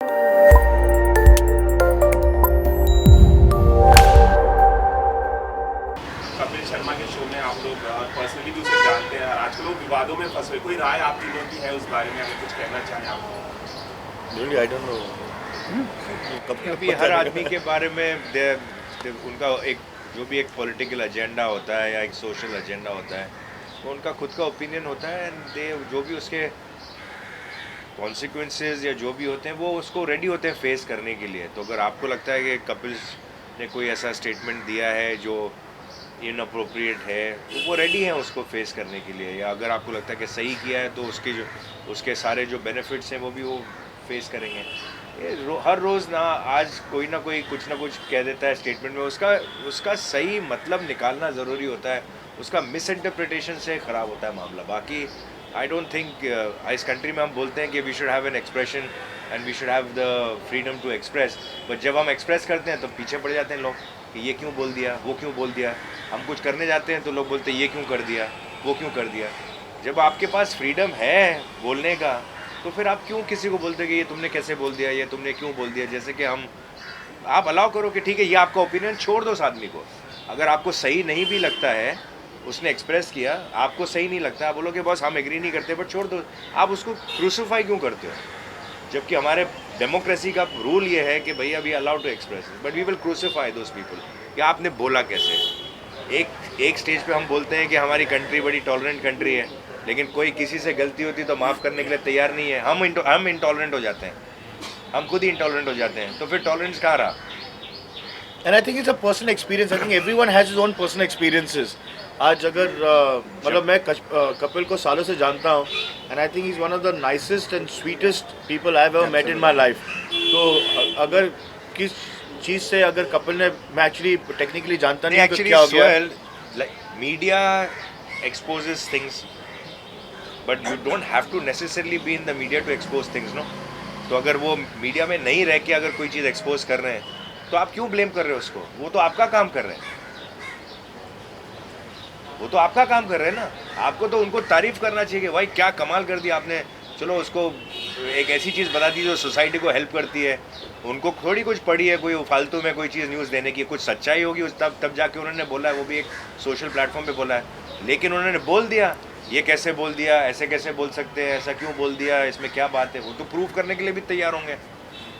कपिल शर्मा के शो में आप लोग पर्सनली भी उसे जानते हैं, आजकल वो विवादों में फंसे हुए, कोई राय आप तीनों की है उस बारे में, अगर कुछ कहना चाहें आप? I don't know. अभी हर आदमी के बारे में उनका एक जो भी एक पॉलिटिकल एजेंडा होता है या एक सोशल एजेंडा होता है, वो उनका खुद का ओपिनियन होता है एंड दे जो भी उसके कॉन्सिक्वेंसेस या जो भी होते हैं वो उसको रेडी होते हैं फेस करने के लिए। तो अगर आपको लगता है कि कपिल ने कोई ऐसा स्टेटमेंट दिया है जो इनअप्रोप्रिएट है तो वो रेडी हैं उसको फेस करने के लिए, या अगर आपको लगता है कि सही किया है तो उसके सारे जो बेनिफिट्स हैं वो भी वो फेस करेंगे। हर रोज़ ना आज कोई ना कोई कुछ ना कुछ कह देता है स्टेटमेंट में, उसका सही मतलब निकालना ज़रूरी होता है, उसका मिस इंटरप्रिटेशन से ख़राब होता है मामला। बाकी आई डोंट थिंक इस कंट्री में हम बोलते हैं कि we should have an expression and we should have the freedom to express, but जब हम एक्सप्रेस करते हैं तो पीछे पड़ जाते हैं लोग कि ये क्यों बोल दिया, वो क्यों बोल दिया। हम कुछ करने जाते हैं तो लोग बोलते हैं ये क्यों कर दिया, वो क्यों कर दिया। जब आपके पास फ्रीडम है बोलने का तो फिर आप क्यों किसी को बोलते कि ये तुमने कैसे बोल दिया, ये तुमने क्यों बोल दिया। जैसे कि आप अलाउ करो कि ठीक है ये आपका ओपिनियन, छोड़ दो उस आदमी को। अगर आपको सही नहीं भी लगता है, उसने एक्सप्रेस किया, आपको सही नहीं लगता, आप बोलो कि बॉस हम एग्री नहीं करते, बट छोड़ दो। आप उसको क्रूसिफाई क्यों करते हो? जबकि हमारे डेमोक्रेसी का रूल ये है कि भैया we allowed to express, but we will crucify those people कि आपने बोला कैसे। एक स्टेज पे हम बोलते हैं कि हमारी कंट्री बड़ी टॉलरेंट कंट्री है, लेकिन कोई किसी से गलती होती तो माफ़ करने के लिए तैयार नहीं है। हम इंटॉलरेंट हो जाते हैं, हम खुद ही इंटॉलरेंट हो जाते हैं, तो फिर टॉलरेंस कहाँ रहा? And I think it's a personal experience. I think everyone has his own personal experiences. आज अगर मतलब मैं कपिल को सालों से जानता हूँ and I think he is one of the nicest and sweetest people I have ever met in my life. तो अगर किस चीज़ से अगर कपिल ने, मैं एक्चुअली टेक्निकली जानता नहीं, एक्चुअली क्या हो गया। Media exposes things, but you don't have to necessarily be in the media to expose things, no. तो अगर वो मीडिया में नहीं रह के अगर कोई चीज़ एक्सपोज कर रहे हैं तो आप क्यों ब्लेम कर रहे हो उसको? वो तो आपका काम कर रहे हैं, वो तो आपका काम कर रहे हैं ना। आपको तो उनको तारीफ करना चाहिए कि भाई क्या कमाल कर दिया आपने, चलो उसको एक ऐसी चीज़ बता दी जो सोसाइटी को हेल्प करती है। उनको थोड़ी कुछ पड़ी है कोई फालतू में कोई चीज़ न्यूज़ देने की, कुछ सच्चाई होगी उस तब जाके उन्होंने बोला है, वो भी एक सोशल प्लेटफॉर्म पे बोला है। लेकिन उन्होंने बोल दिया, ये कैसे बोल दिया, ऐसे कैसे बोल सकते हैं, ऐसा क्यों बोल दिया, इसमें क्या बात है। वो तो प्रूव करने के लिए भी तैयार होंगे,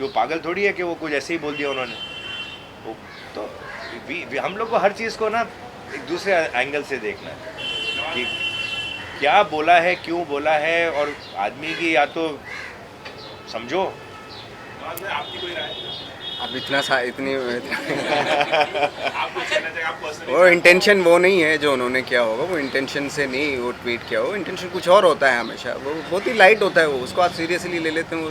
वो पागल थोड़ी है कि वो कुछ ऐसे ही बोल दिया उन्होंने। तो हम लोग को हर चीज़ को ना एक दूसरे एंगल से देखना है कि क्या बोला है, क्यों बोला है, और आदमी की या तो समझो। आपकी कोई राय? अब इतनी आप कुछ कहना चाहें? आप पर्सनली वो इंटेंशन वो नहीं है जो उन्होंने किया होगा, वो इंटेंशन से नहीं वो ट्वीट किया हो। इंटेंशन कुछ और होता है हमेशा, वो बहुत ही लाइट होता है, वो उसको आप सीरियसली ले लेते हैं, वो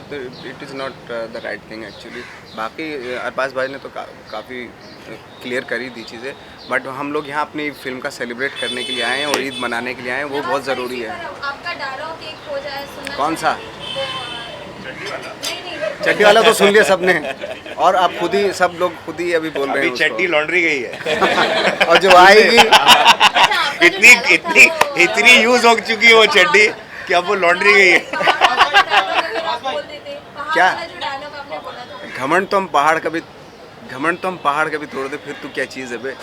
it is not the right thing actually. बाकी अरबाज भाई ने तो काफ़ी क्लियर करी दी चीज़ें, बट हम लोग यहाँ अपनी फिल्म का सेलिब्रेट करने के लिए आए हैं और ईद मनाने के लिए आए हैं, वो बहुत ज़रूरी है। आपका डायलॉग एक हो जाए सुनना। कौन सा? नहीं चड्डी वाला तो सुन लिया सबने, और आप खुद ही सब लोग खुद ही अभी बोल रहे अभी हैं चड्डी लॉन्ड्री गई है और जो आएगी इतनी यूज हो चुकी है वो चड्डी कि अब वो लॉन्ड्री गई है। क्या? डायलॉग आपने बोला था, घमंड तो हम पहाड़ कभी तोड़ दे, फिर तू क्या चीज़ है बे।